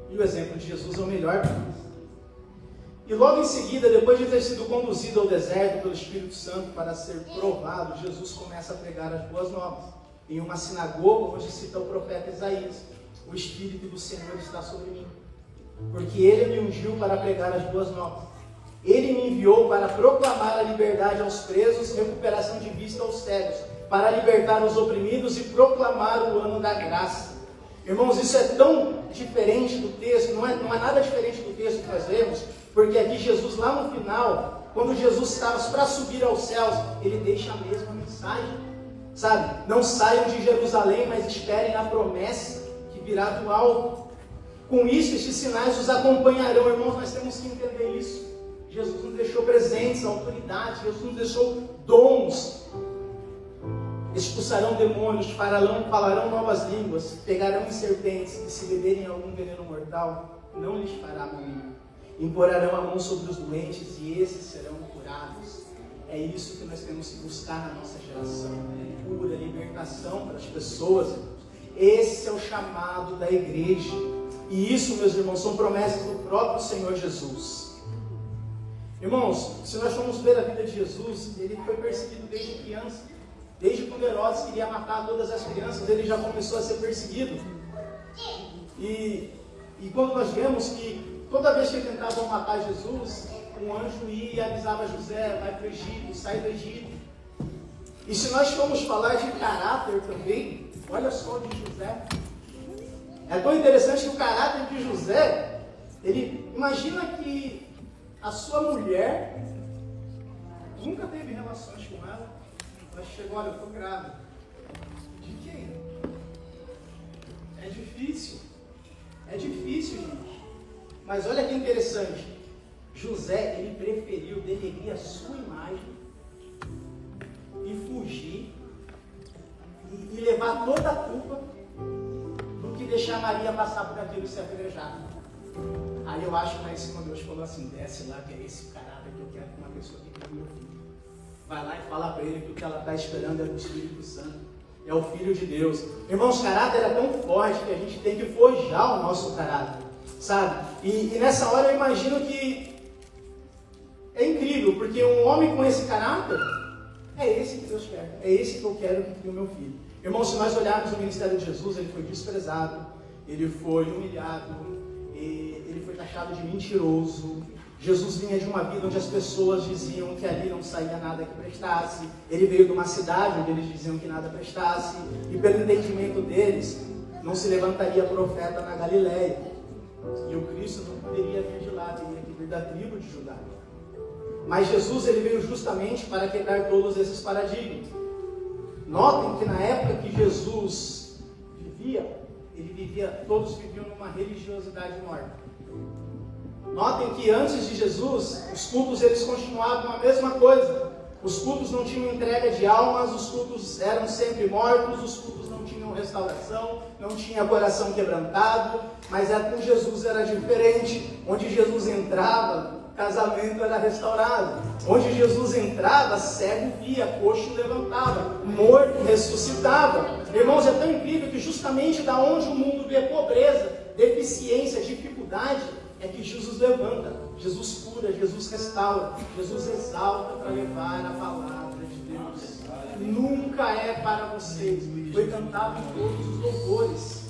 E o exemplo de Jesus é o melhor para nós. E logo em seguida, depois de ter sido conduzido ao deserto pelo Espírito Santo para ser provado, Jesus começa a pregar as boas novas. Em uma sinagoga onde cita o profeta Isaías: o Espírito do Senhor está sobre mim, porque Ele me ungiu para pregar as boas novas. Ele me enviou para proclamar a liberdade aos presos, recuperação de vista aos cegos, para libertar os oprimidos e proclamar o ano da graça. Irmãos, isso é tão diferente do texto, não é nada diferente do texto que nós lemos, porque aqui Jesus, lá no final, quando Jesus estava para subir aos céus, ele deixa a mesma mensagem, Não saiam de Jerusalém, mas esperem na promessa que virá do alto. Com isso, estes sinais os acompanharão. Irmãos, nós temos que entender isso. Jesus nos deixou presentes, autoridade, Jesus nos deixou dons. Expulsarão demônios, falarão novas línguas, pegarão em serpentes, e se beberem algum veneno mortal, não lhes fará mal nenhum. Imporarão a mão sobre os doentes e esses serão curados. É isso que nós temos que buscar na nossa geração: cura, libertação para as pessoas. Esse é o chamado da igreja. E isso, meus irmãos, são promessas do próprio Senhor Jesus. Irmãos, se nós formos ver a vida de Jesus, ele foi perseguido desde criança. Desde quando Herodes queria matar todas as crianças, ele já começou a ser perseguido. E quando nós vemos que toda vez que tentavam matar Jesus, um anjo ia e avisava José: vai para o Egito, sai do Egito. E se nós formos falar de caráter também, olha só de José. É tão interessante que o caráter de José, ele imagina que a sua mulher nunca teve relações com ela. Ela chegou: olha, eu estou grávida. De quem? É difícil, gente. Mas olha que interessante. José, ele preferiu denegrir a sua imagem e fugir e levar toda a culpa do que deixar Maria passar por aquilo e ser apedrejada. Aí eu acho que lá em cima Deus falou assim: desce lá, que é esse caráter que eu quero com uma pessoa que tem meu filho. Vai lá e fala para ele que o que ela está esperando é o Espírito Santo, é o Filho de Deus. Irmãos, o caráter é tão forte que a gente tem que forjar o nosso caráter, E nessa hora eu imagino que é incrível, porque um homem com esse caráter, é esse que Deus quer, é esse que eu quero que crie o meu filho. Irmãos, se nós olharmos o ministério de Jesus, ele foi desprezado, ele foi humilhado, ele foi taxado de mentiroso. Jesus vinha de uma vida onde as pessoas diziam que ali não saía nada que prestasse. Ele veio de uma cidade onde eles diziam que nada prestasse. E pelo entendimento deles, não se levantaria profeta na Galileia. E o Cristo não poderia vir de lá, teria que vir da tribo de Judá. Mas Jesus, ele veio justamente para quebrar todos esses paradigmas. Notem que na época que Jesus vivia, todos viviam numa religiosidade morta. Notem que antes de Jesus, os cultos eles continuavam a mesma coisa. Os cultos não tinham entrega de almas, os cultos eram sempre mortos, os cultos não tinham restauração, não tinha coração quebrantado. Mas com Jesus era diferente. Onde Jesus entrava, casamento era restaurado. Onde Jesus entrava, cego via, coxo levantava, morto ressuscitava. Irmãos, é tão incrível que justamente da onde o mundo vê pobreza, deficiência, dificuldade, é que Jesus levanta. Jesus cura, Jesus restaura, Jesus exalta para levar a palavra de Deus. Nunca é para vocês. Foi cantado em todos os louvores.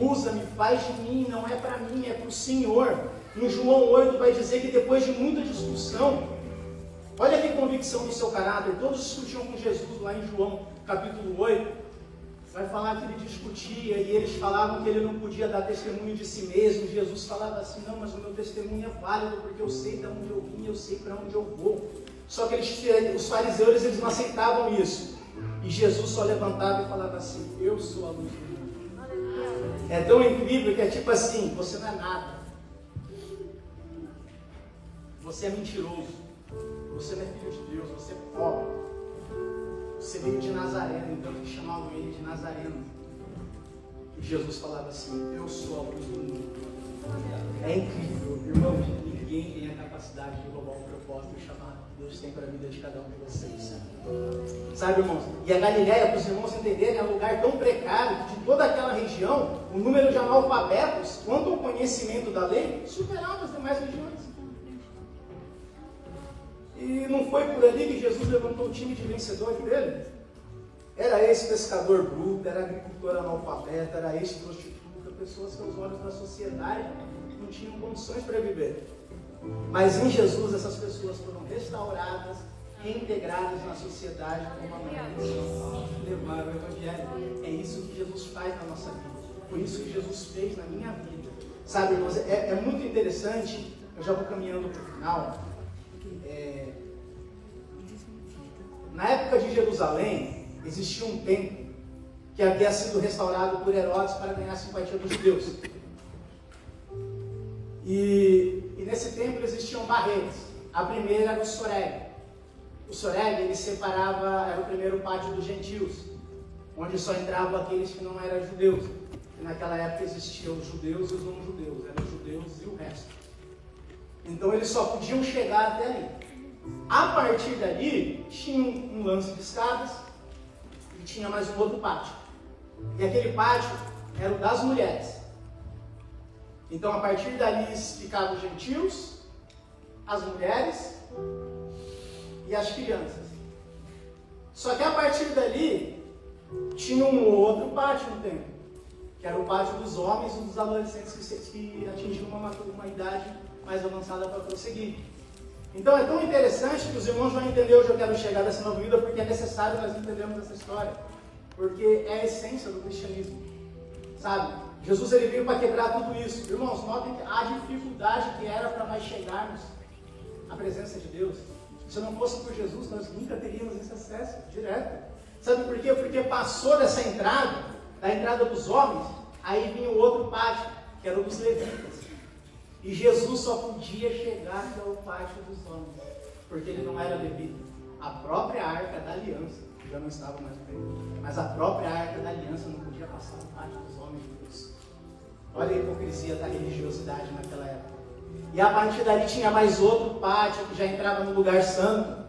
Usa-me, faz de mim, não é para mim, é para o Senhor. Em João 8 vai dizer que depois de muita discussão, olha que convicção do seu caráter, todos discutiam com Jesus lá em João capítulo 8, vai falar que ele discutia e eles falavam que ele não podia dar testemunho de si mesmo. Jesus falava assim, não, mas o meu testemunho é válido porque eu sei de onde eu vim, eu sei para onde eu vou. Só que os fariseus eles não aceitavam isso. E Jesus só levantava e falava assim, eu sou a luz do mundo. É tão incrível que é tipo assim, você não é nada. Você é mentiroso. Você não é filho de Deus, você é pobre. Você veio de Nazareno, então que chamavam ele de Nazareno. E Jesus falava assim, eu sou a luz do mundo. É incrível, irmão, ninguém tem a capacidade de roubar o propósito e chamar que Deus tem para a vida de cada um de vocês. Sabe, irmãos? E a Galileia, para os irmãos entenderem, é um lugar tão precário que de toda aquela região, o número de analfabetos, quanto ao conhecimento da lei, superava as demais regiões. E não foi por ali que Jesus levantou o time de vencedores dele? Era ex-pescador bruto, era agricultor analfabeto, era ex-prostituta, pessoas que aos olhos da sociedade não tinham condições para viver. Mas em Jesus essas pessoas foram restauradas, reintegradas na sociedade como uma missão de levar o Evangelho. É isso que Jesus faz na nossa vida. Foi isso que Jesus fez na minha vida. Sabe, irmãos, é muito interessante, eu já vou caminhando para o final. Na época de Jerusalém, existia um templo que havia sido restaurado por Herodes para ganhar a simpatia dos judeus. E nesse templo existiam barreiras. A primeira era o Soreg. O Soreg, ele separava, era o primeiro pátio dos gentios, onde só entravam aqueles que não eram judeus. E naquela época existiam os judeus e os não-judeus, eram os judeus e o resto. Então eles só podiam chegar até ali. A partir dali, tinha um lance de escadas e tinha mais um outro pátio. E aquele pátio era o das mulheres. Então, a partir dali ficavam os gentios, as mulheres e as crianças. Só que a partir dali, tinha um outro pátio no templo, que era o pátio dos homens e dos adolescentes que atingiam uma idade mais avançada para prosseguir. Então é tão interessante que os irmãos vão entender onde eu quero chegar dessa nova vida, porque é necessário nós entendermos essa história, porque é a essência do cristianismo, sabe? Jesus ele veio para quebrar tudo isso. Irmãos, notem a dificuldade que era para nós chegarmos à presença de Deus. Se não fosse por Jesus, nós nunca teríamos esse acesso direto. Sabe por quê? Porque passou dessa entrada, da entrada dos homens, aí vinha o outro pátio, que era o dos levitas. E Jesus só podia chegar até o pátio dos homens, porque ele não era levita. A própria arca da aliança já não estava mais no templo, mas a própria arca da aliança não podia passar no pátio dos homens de Deus. Olha a hipocrisia da religiosidade naquela época. E a partir dali tinha mais outro pátio que já entrava no lugar santo,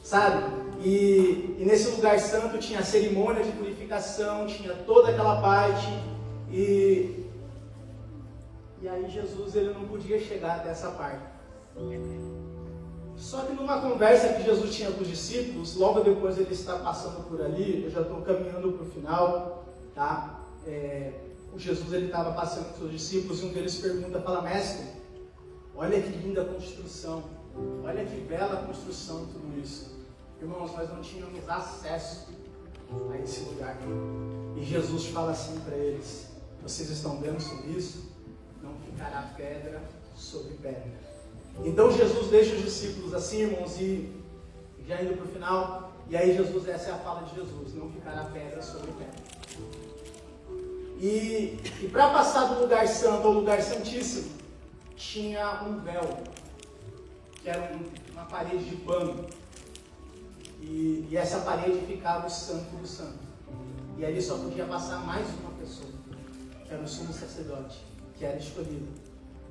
sabe? E nesse lugar santo tinha a cerimônia de purificação, tinha toda aquela parte. E aí Jesus ele não podia chegar até essa parte. Só que numa conversa que Jesus tinha com os discípulos, logo depois ele está passando por ali, eu já estou caminhando para o final, tá? O Jesus ele estava passando com os seus discípulos e um deles pergunta, fala, mestre, olha que linda construção, olha que bela construção tudo isso. Irmãos, nós não tínhamos acesso a esse lugar. E Jesus fala assim para eles, vocês estão vendo sobre isso? Não ficará pedra sobre pedra. Então Jesus deixa os discípulos assim, irmãos, e já indo para o final, e aí Jesus, essa é a fala de Jesus, não ficará pedra sobre pedra. E para passar do lugar santo ao lugar santíssimo, tinha um véu, que era uma parede de pano, e essa parede ficava o santo do santo, e ali só podia passar mais uma pessoa, que era o sumo sacerdote, que era escolhido,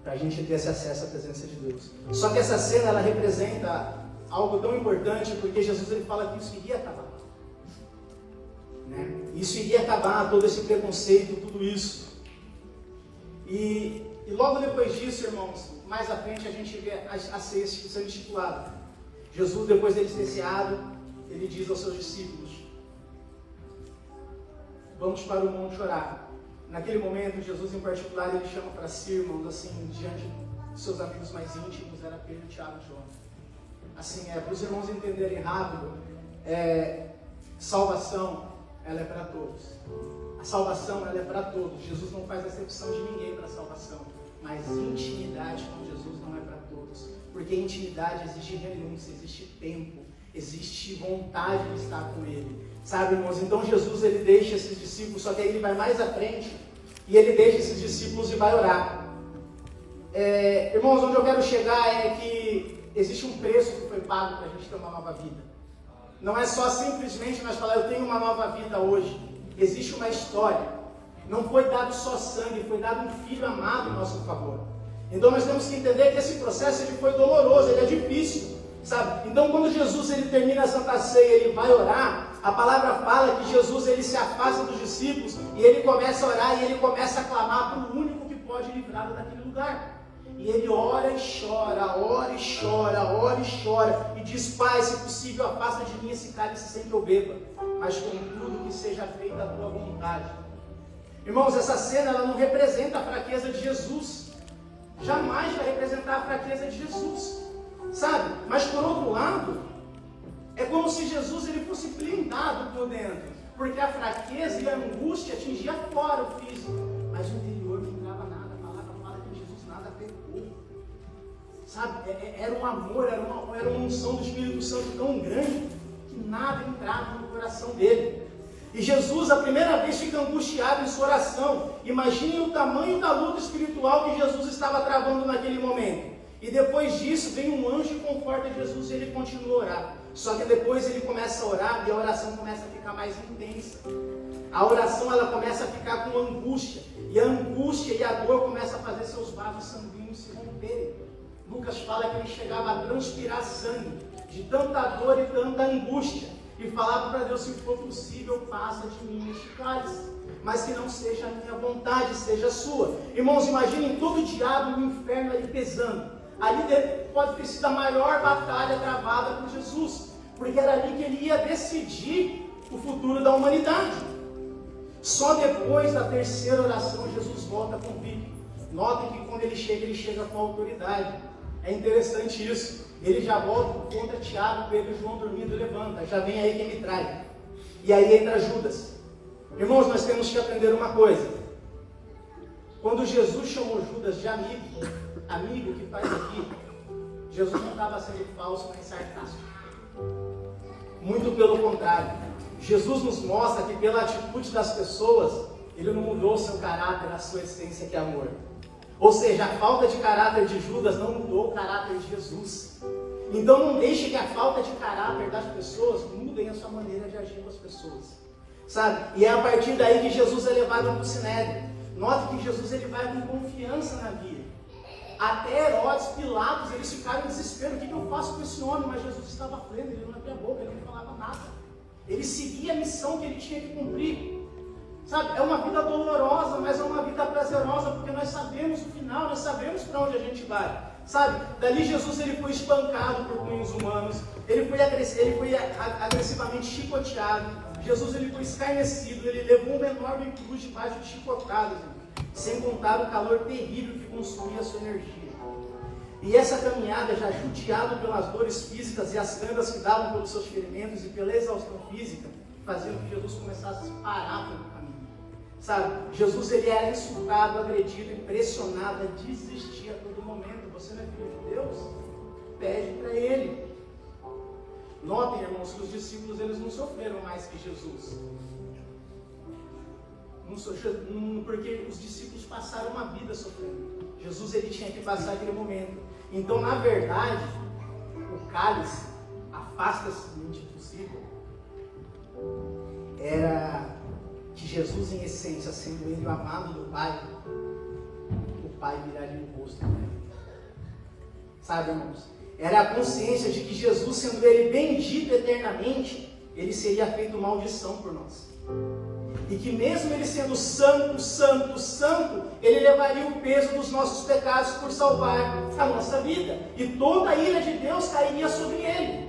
para a gente ter esse acesso à presença de Deus. Só que essa cena, ela representa algo tão importante, porque Jesus ele fala que isso iria acabar. Né? Isso iria acabar, todo esse preconceito, tudo isso. E E logo depois disso, irmãos, mais à frente a gente vê a ceia sendo estipulada. Jesus, depois dele ter ceado, ele diz aos seus discípulos: vamos para o monte orar. Naquele momento, Jesus em particular, ele chama para si, irmãos, assim, diante dos seus amigos mais íntimos, era Pedro, Tiago e João. Assim, para os irmãos entenderem rápido, salvação, ela é para todos. A salvação, ela é para todos. Jesus não faz acepção de ninguém para a salvação. Mas intimidade com Jesus não é para todos. Porque intimidade exige renúncia, existe tempo, existe vontade de estar com Ele. Sabe, irmãos? Então Jesus, ele deixa esses discípulos, só que aí ele vai mais à frente e ele deixa esses discípulos e vai orar. Irmãos, onde eu quero chegar é que existe um preço que foi pago para a gente ter uma nova vida. Não é só simplesmente nós falar, eu tenho uma nova vida hoje. Existe uma história. Não foi dado só sangue, foi dado um filho amado em nosso favor. Então nós temos que entender que esse processo ele foi doloroso, ele é difícil, sabe? Então quando Jesus ele termina a Santa Ceia, ele vai orar, a palavra fala que Jesus ele se afasta dos discípulos e ele começa a orar e ele começa a clamar para o único que pode livrá-lo daquele lugar. E ele ora e chora, ora e chora, ora e chora e diz: Pai, se possível, afasta de mim esse cálice sem que eu beba, mas contudo que seja feita a tua vontade. Irmãos, essa cena ela não representa a fraqueza de Jesus. Jamais vai representar a fraqueza de Jesus, sabe? Mas por outro lado, é como se Jesus ele fosse blindado por dentro, porque a fraqueza e a angústia atingia fora o físico, mas o interior não entrava nada. A palavra fala que Jesus nada pecou, sabe? Era um amor, era uma unção do Espírito Santo tão grande que nada entrava no coração dele. E Jesus, a primeira vez, fica angustiado em sua oração. Imaginem o tamanho da luta espiritual que Jesus estava travando naquele momento. E depois disso, vem um anjo e conforta Jesus e ele continua a orar. Só que depois ele começa a orar e a oração começa a ficar mais intensa. A oração ela começa a ficar com angústia. E a angústia e a dor começam a fazer seus vasos sanguíneos se romperem. Lucas fala que ele chegava a transpirar sangue de tanta dor e tanta angústia. E falava para Deus: se for possível, passa de mim este cálice, mas que não seja a minha vontade, seja a sua. Irmãos, imaginem todo o diabo no inferno ali pesando. Ali pode ter sido a maior batalha travada por Jesus, porque era ali que ele ia decidir o futuro da humanidade. Só depois da terceira oração, Jesus volta convicto. Notem que quando ele chega com autoridade. É interessante isso. Ele já volta contra Tiago, Pedro e João dormindo, levanta. Já vem aí quem me trai. E aí entra Judas. Irmãos, nós temos que aprender uma coisa. Quando Jesus chamou Judas de amigo que faz aqui, Jesus não estava sendo falso nem sarcástico. Muito pelo contrário. Jesus nos mostra que pela atitude das pessoas, ele não mudou o seu caráter, a sua essência que é amor. Ou seja, a falta de caráter de Judas não mudou o caráter de Jesus. Então não deixe que a falta de caráter das pessoas mudem a sua maneira de agir com as pessoas. Sabe? E é a partir daí que Jesus é levado para o Sinédrio. Note que Jesus ele vai com confiança na vida. Até Herodes, Pilatos, eles ficaram em desespero. O que eu faço com esse homem? Mas Jesus estava pleno, ele não abria a boca, ele não falava nada. Ele seguia a missão que ele tinha que cumprir. Sabe, é uma vida dolorosa, mas é uma vida prazerosa, porque nós sabemos o final, nós sabemos para onde a gente vai. Sabe, dali Jesus ele foi espancado por cunhos humanos, ele foi agressivamente chicoteado, Jesus ele foi escarnecido, ele levou um enorme cruz debaixo de chicotadas, sem contar o calor terrível que consumia a sua energia. E essa caminhada, já judiado pelas dores físicas e as câimbras que davam pelos seus ferimentos e pela exaustão física, faziam que Jesus começasse a parar pelo caminho. Sabe, Jesus ele era insultado, agredido, impressionado, a desistir a todo momento. Você não é filho de Deus? Pede para Ele. Notem, irmãos, que os discípulos eles não sofreram mais que Jesus. Porque os discípulos passaram uma vida sofrendo. Jesus ele tinha que passar aquele momento. Então, na verdade, o cálice, afasta-se do impossível, era que Jesus, em essência, sendo ele o amado do Pai, o Pai viraria o rosto dele. Sabe, irmãos? Era a consciência de que Jesus, sendo ele bendito eternamente, ele seria feito maldição por nós. e que mesmo ele sendo santo, santo, santo, ele levaria o peso dos nossos pecados por salvar a nossa vida, e toda a ira de Deus cairia sobre ele.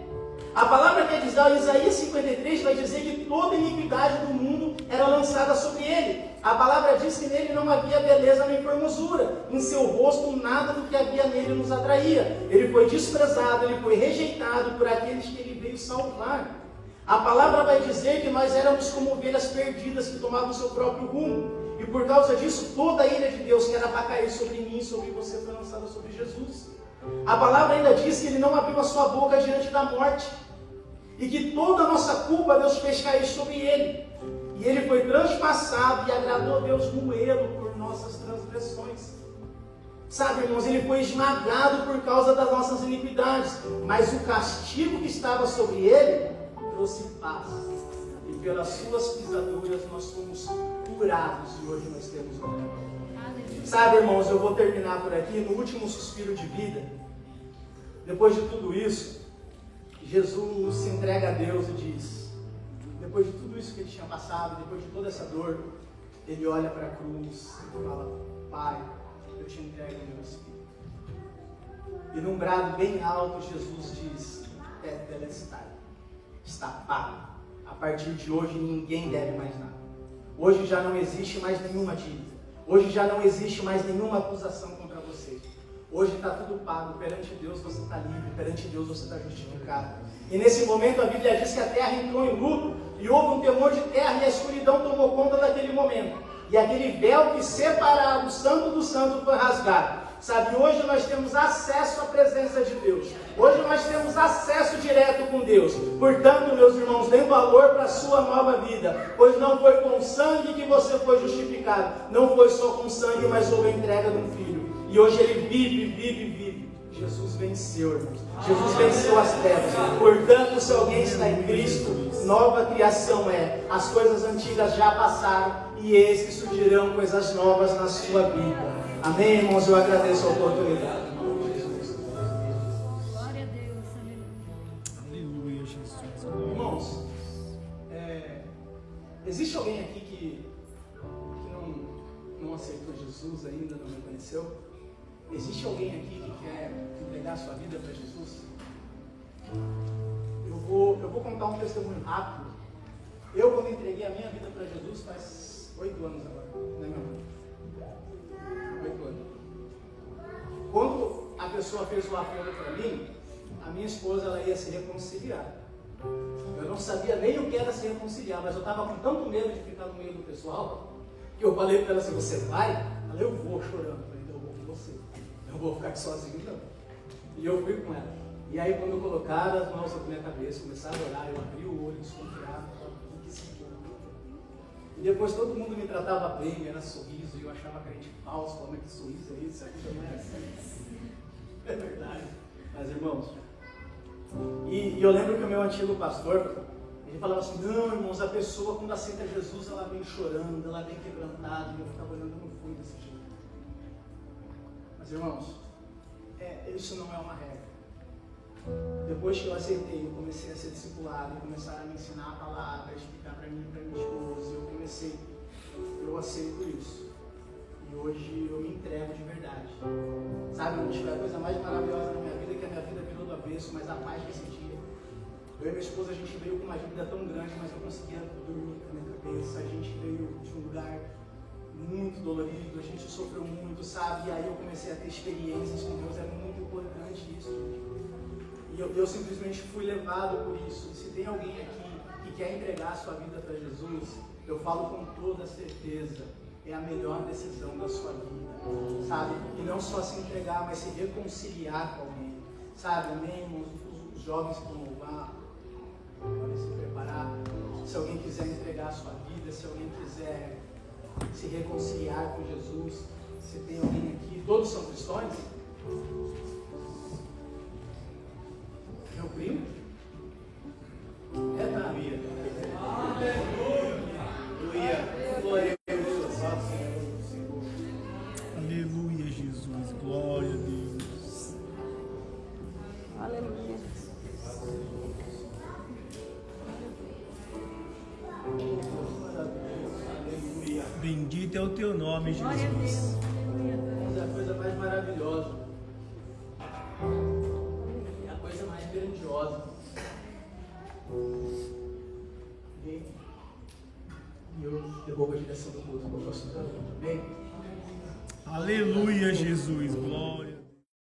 A palavra que diz, Isaías 53 vai dizer que toda iniquidade do mundo era lançada sobre ele. A palavra diz que nele não havia beleza nem formosura, em seu rosto nada do que havia nele nos atraía. Ele foi desprezado, ele foi rejeitado por aqueles que ele veio salvar. A palavra vai dizer que nós éramos como ovelhas perdidas que tomavam seu próprio rumo. E por causa disso, toda a ira de Deus que era para cair sobre mim e sobre você foi lançada sobre Jesus. A palavra ainda diz que ele não abriu a sua boca diante da morte. E que toda a nossa culpa Deus fez cair sobre ele. E ele foi transpassado e agradou a Deus moê-lo por nossas transgressões. Sabe, irmãos, ele foi esmagado por causa das nossas iniquidades. Mas o castigo que estava sobre ele trouxe paz. E pelas suas pisaduras nós fomos curados. E hoje nós temos vida. Sabe, irmãos, eu vou terminar por aqui no último suspiro de vida. Depois de tudo isso, Jesus se entrega a Deus e diz, depois de tudo isso que ele tinha passado, depois de toda essa dor, ele olha para a cruz e fala, Pai, eu te entrego o meu espírito. E num brado bem alto, Jesus diz, Tetelestai, está pago. A partir de hoje ninguém deve mais nada. Hoje já não existe mais nenhuma dívida. Hoje já não existe mais nenhuma acusação contra você. Hoje está tudo pago, perante Deus você está livre, perante Deus você está justificado. E nesse momento a Bíblia diz que a terra entrou em luto, e houve um temor de terra, e a escuridão tomou conta daquele momento. E aquele véu que separava o santo do santo foi rasgado. Sabe, hoje nós temos acesso à presença de Deus. Hoje nós temos acesso direto com Deus. Portanto, meus irmãos, dê valor para a sua nova vida. Pois não foi com sangue que você foi justificado. Não foi só com sangue, mas houve a entrega de um filho. E hoje ele vive, vive, vive. Jesus venceu, irmãos. Jesus venceu as trevas. Portanto, se alguém está em Cristo, nova criação é. As coisas antigas já passaram e eis que surgirão coisas novas na sua vida. Amém, irmãos? Eu agradeço a oportunidade. Glória a Deus. Aleluia, Jesus. Irmãos, existe alguém aqui que não aceitou Jesus ainda, não reconheceu? Existe alguém aqui que quer entregar a sua vida para Jesus? Eu vou contar um testemunho rápido. Eu, quando entreguei a minha vida para Jesus, faz 8 anos agora, né, meu irmão? 8 anos. Quando a pessoa fez o apelo para mim, a minha esposa ela ia se reconciliar. Eu não sabia nem o que era se reconciliar, mas eu estava com tanto medo de ficar no meio do pessoal, que eu falei para ela assim, você vai? Ela, eu vou, chorando. Eu falei, eu vou com você. Eu vou ficar aqui sozinho, não. E eu fui com ela. E aí, quando colocaram as mãos sobre minha cabeça, começaram a orar, eu abri o olho, desconfiado, o que se deu? E depois todo mundo me tratava bem, era sorriso, e eu achava crente falso, como é que sorriso é isso? Aqui não é assim. É verdade. Mas, irmãos, e eu lembro que o meu antigo pastor, ele falava assim, não, irmãos, a pessoa quando aceita Jesus, ela vem chorando, ela vem quebrantada, e eu ficava olhando, eu não fui desse jeito. Mas, irmãos, isso não é uma regra. Depois que eu aceitei, eu comecei a ser discipulado, e começaram a me ensinar a palavra, a explicar para mim e para minha esposa, eu aceito isso. E hoje eu me entrego de verdade. Sabe, irmãos, foi a coisa mais maravilhosa na minha vida, que a minha vida virou do avesso, mas a paz desse dia. Eu e minha esposa, a gente veio com uma dívida tão grande, mas eu conseguia dormir com a minha cabeça. A gente veio de um lugar muito dolorido, a gente sofreu muito, sabe? E aí eu comecei a ter experiências com Deus, é muito importante isso. E eu simplesmente fui levado por isso. E se tem alguém aqui que quer entregar a sua vida para Jesus, eu falo com toda certeza, é a melhor decisão da sua vida, sabe? E não só se entregar, mas se reconciliar com alguém, sabe? Amém, irmãos? Os jovens que vão louvar, podem se preparar. Se alguém quiser entregar a sua vida, se alguém quiser se reconciliar com Jesus, se tem alguém aqui, todos são cristãos? Meu primo? É da minha. Aleluia. Glória a Deus. Aleluia, Jesus. Glória a Deus. Aleluia. Bendito é o teu nome, Glória a Deus. Jesus. É a coisa mais maravilhosa. É a coisa mais grandiosa. E eu devolvo a direção do culto para o pastor, amém? Aleluia, Jesus. Glória.